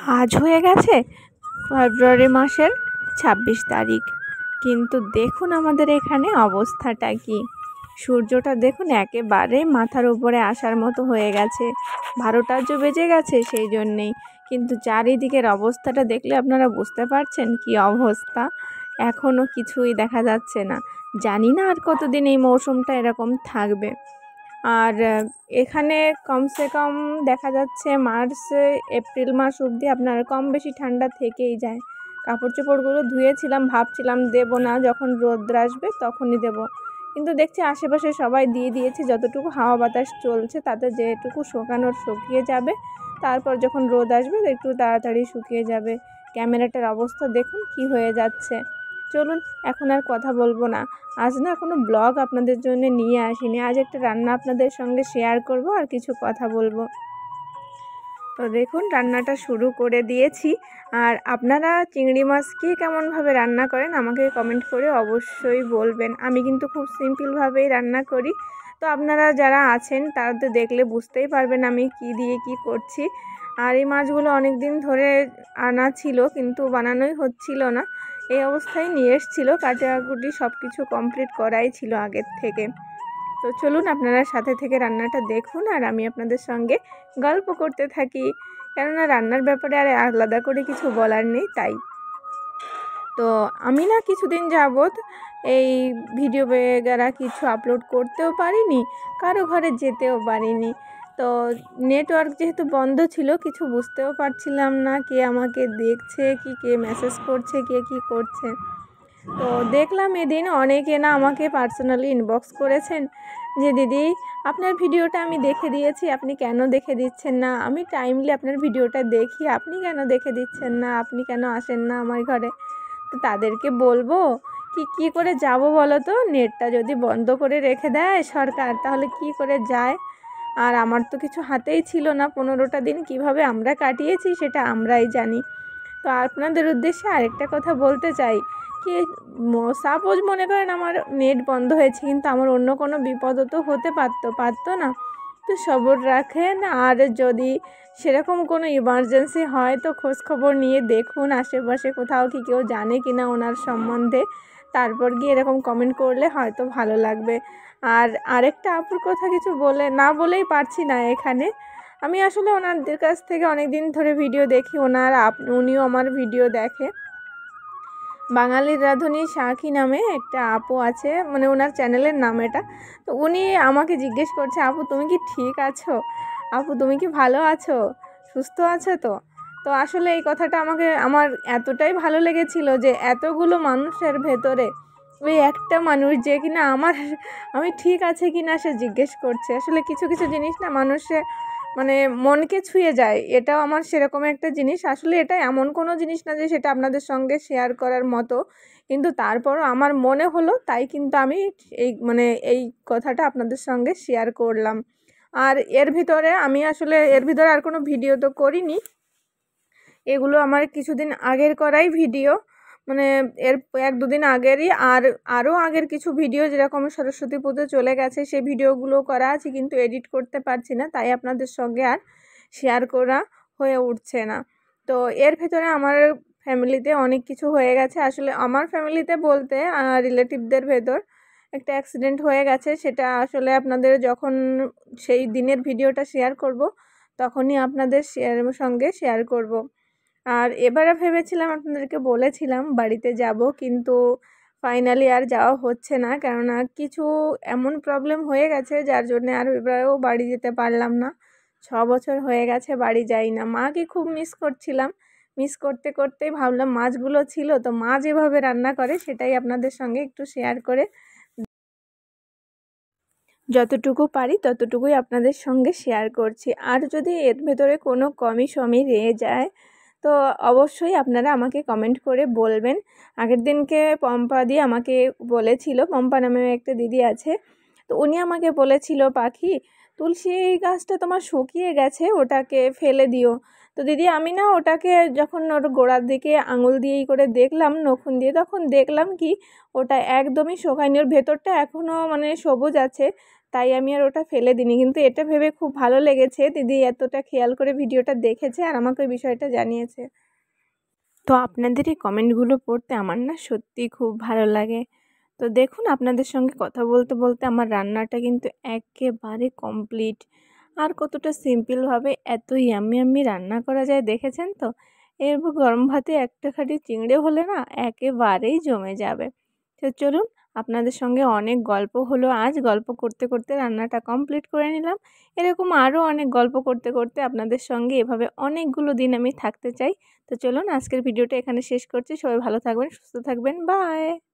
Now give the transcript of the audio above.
আজ হয়ে গেছে ফেব্রুয়ারি মাসের ২৬ তারিখ, কিন্তু দেখুন আমাদের এখানে অবস্থাটা কি। সূর্যটা দেখুন একেবারে মাথার উপরে আসার মতো হয়ে গেছে, ১২টা যে বেজে গেছে সেই জন্যেই। কিন্তু চারিদিকের অবস্থাটা দেখলে আপনারা বুঝতে পারছেন কি অবস্থা। এখনও কিছুই দেখা যাচ্ছে না, জানি না আর কতদিন এই মৌসুমটা এরকম থাকবে। আর এখানে কমসে কম দেখা যাচ্ছে মার্চ এপ্রিল মাস অবধি আপনার কম বেশি ঠান্ডা থেকেই যায়। কাপড় চোপড়গুলো ধুয়েছিলাম, ভাবছিলাম দেবো না, যখন রোদ্র আসবে তখনই দেব, কিন্তু দেখছি আশেপাশে সবাই দিয়ে দিয়েছে। যতটুকু হাওয়া বাতাস চলছে তাতে যেটুকু শুকানোর শুকিয়ে যাবে, তারপর যখন রোদ আসবে একটু তাড়াতাড়ি শুকিয়ে যাবে। ক্যামেরাটার অবস্থা দেখুন কি হয়ে যাচ্ছে। চলুন, এখন আর কথা বলবো না। আজ না কোনো ব্লগ আপনাদের জন্য নিয়ে আসিনি, আজ একটা রান্না আপনাদের সঙ্গে শেয়ার করব আর কিছু কথা বলবো। তো দেখুন রান্নাটা শুরু করে দিয়েছি। আর আপনারা চিংড়ি মাছ কি কেমনভাবে রান্না করেন আমাকে কমেন্ট করে অবশ্যই বলবেন। আমি কিন্তু খুব সিম্পলভাবেই রান্না করি, তো আপনারা যারা আছেন তারা তো দেখলে বুঝতেই পারবেন আমি কি দিয়ে কি করছি। আর এই মাছগুলো অনেক দিন ধরে আনা ছিল কিন্তু বানানোই হচ্ছিল না, এই অবস্থায় নিয়ে এসেছিলো। কাটাকুটি সব কিছু কমপ্লিট করাই ছিল আগের থেকে। তো চলুন আপনারা সাথে থেকে রান্নাটা দেখুন আর আমি আপনাদের সঙ্গে গল্প করতে থাকি, কেননা রান্নার ব্যাপারে আর আলাদা করে কিছু বলার নেই তাই। তো আমি না কিছুদিন যাবৎ এই ভিডিও বেগারা কিছু আপলোড করতেও পারিনি, কারো ঘরে যেতেও পারিনি। তো নেটওয়ার্ক যেহেতু বন্ধ ছিল, কিছু বুঝতেও পারছিলাম না কে আমাকে দেখছে কি, কে মেসেজ করছে, কে কি করছে। তো দেখলাম এদিন অনেকে না আমাকে পার্সোনালি ইনবক্স করেছেন যে দিদি আপনার ভিডিওটা আমি দেখে দিয়েছি, আপনি কেন দেখে দিচ্ছেন না, আমি টাইমলি আপনার ভিডিওটা দেখি, আপনি কেন দেখে দিচ্ছেন না, আপনি কেন আসেন না আমার ঘরে। তো তাদেরকে বলবো কি করে যাব বলো তো, নেটটা যদি বন্ধ করে রেখে দেয় সরকার তাহলে কি করে যায়। আর আমার তো কিছু হাতেই ছিল না, 15টা দিন কিভাবে আমরা কাটিয়েছি সেটা আমরাই জানি। তো আপনাদের উদ্দেশ্যে আরেকটা কথা বলতে চাই কি, সাপোজ মনে করেন আমার নেট বন্ধ হয়েছে, কিন্তু আমার অন্য কোনো বিপদও তো হতে পারতো না। তো সবর রাখেন, আর যদি সেরকম কোনো ইমার্জেন্সি হয় তো খোঁজখবর নিয়ে দেখুন আশেপাশে কোথাও কি কেউ জানে কি না ওনার সম্বন্ধে, তারপর গিয়ে এরকম কমেন্ট করলে হয়তো ভালো লাগবে। আর আরেকটা আপুর কথা কিছু না বলেই পারছি না এখানে। আমি আসলে ওনাদের কাছ থেকে অনেক দিন ধরে ভিডিও দেখি, উনিও আমার ভিডিও দেখে। বাঙালির রাঁধুনি সাখী নামে একটা আপু আছে, মানে ওনার চ্যানেলের নাম এটা। তো উনি আমাকে জিজ্ঞেস করছে, আপু তুমি কি ঠিক আছো, আপু তুমি কি ভালো আছো, সুস্থ আছো? তো তো আসলে এই কথাটা আমার এতটাই ভালো লেগেছিল যে এতগুলো মানুষের ভেতরে ওই একটা মানুষ যে কিনা আমি ঠিক আছে কি না সে জিজ্ঞেস করছে। আসলে কিছু কিছু জিনিস না মানুষের মানে মনকে ছুঁয়ে যায়, এটাও আমার সেরকম একটা জিনিস। আসলে এটা এমন কোনো জিনিস না যে সেটা আপনাদের সঙ্গে শেয়ার করার মতো, কিন্তু তারপরও আমার মনে হলো তাই কিন্তু আমি এই কথাটা আপনাদের সঙ্গে শেয়ার করলাম। আর এর ভিতরে আর কোনো ভিডিও তো করিনি, এগুলো আমার কিছুদিন আগের করাই ভিডিও, মানে এর 1-2 দিন আগেরই। আর আরও আগের কিছু ভিডিও যেরকম সরস্বতী পুজো চলে গেছে সেই ভিডিওগুলো করা আছে, কিন্তু এডিট করতে পারছি না, তাই আপনাদের সঙ্গে আর শেয়ার করা হয়ে উঠছে না। তো এর ভেতরে আমার ফ্যামিলিতে অনেক কিছু হয়ে গেছে। আসলে আমার ফ্যামিলিতে বলতে রিলেটিভদের ভেতর একটা অ্যাক্সিডেন্ট হয়ে গেছে, সেটা আসলে আপনাদের যখন সেই দিনের ভিডিওটা শেয়ার করব তখনই আপনাদের সঙ্গে শেয়ার করব। আর এবারে ভেবেছিলাম আপনাদেরকে বলেছিলাম বাড়িতে যাব, কিন্তু ফাইনালি আর যাওয়া হচ্ছে না, কেননা কিছু এমন প্রবলেম হয়ে গেছে যার জন্য আর এবারেও বাড়ি যেতে পারলাম না। 6 বছর হয়ে গেছে বাড়ি যাই না। মাকে খুব মিস করছিলাম, মিস করতে করতেই ভাবলাম মাছগুলো ছিল তো মা যেভাবে রান্না করে সেটাই আপনাদের সঙ্গে একটু শেয়ার করে যতটুকু পারি ততটুকুই আপনাদের সঙ্গে শেয়ার করছি। আর যদি এর ভেতরে কোনো কমি সমি রয়ে যায় তো অবশ্যই আপনারা আমাকে কমেন্ট করে বলবেন। আগের দিনকে পম্পাদি আমাকে বলেছিল, পম্পা নামে একটা দিদি আছে, তো উনি আমাকে বলেছিল পাখি তুলসী গাছটা তোমার শুকিয়ে গেছে ওটাকে ফেলে দিও। তো দিদি আমি না ওটাকে যখন ওর গোড়ার দিকে আঙুল দিয়েই করে দেখলাম নখুন দিয়ে, তখন দেখলাম কি ওটা একদমই শোকায়নি, ওর ভেতরটা এখনও মানে সবুজ আছে। তাই আমি আর ওটা ফেলে দিইনি। কিন্তু এটা ভেবে খুব ভালো লেগেছে দিদি এতটা খেয়াল করে ভিডিওটা দেখেছে আর আমাকে ওই বিষয়টা জানিয়েছে। তো আপনাদের এই কমেন্টগুলো পড়তে আমার না সত্যিই খুব ভালো লাগে। তো দেখুন আপনাদের সঙ্গে কথা বলতে বলতে আমার রান্নাটা কিন্তু একেবারে কমপ্লিট। আর কতটা সিম্পলভাবে এত ইয়াম্মি ইয়াম্মি রান্না করা যায় দেখেছেন তো? এর গরম ভাতে একটা খাঁটি চিংড়ি হলে না একেবারেই জমে যাবে। তো চলুন, আপনাদের সঙ্গে অনেক গল্প হলো আজ। গল্প করতে করতে রান্নাটা কমপ্লিট করে নিলাম। এরকম আরও অনেক গল্প করতে করতে আপনাদের সঙ্গে এভাবে অনেকগুলো দিন আমি থাকতে চাই। তো চলুন আজকের ভিডিওটা এখানে শেষ করছি। সবাই ভালো থাকবেন, সুস্থ থাকবেন। বাই।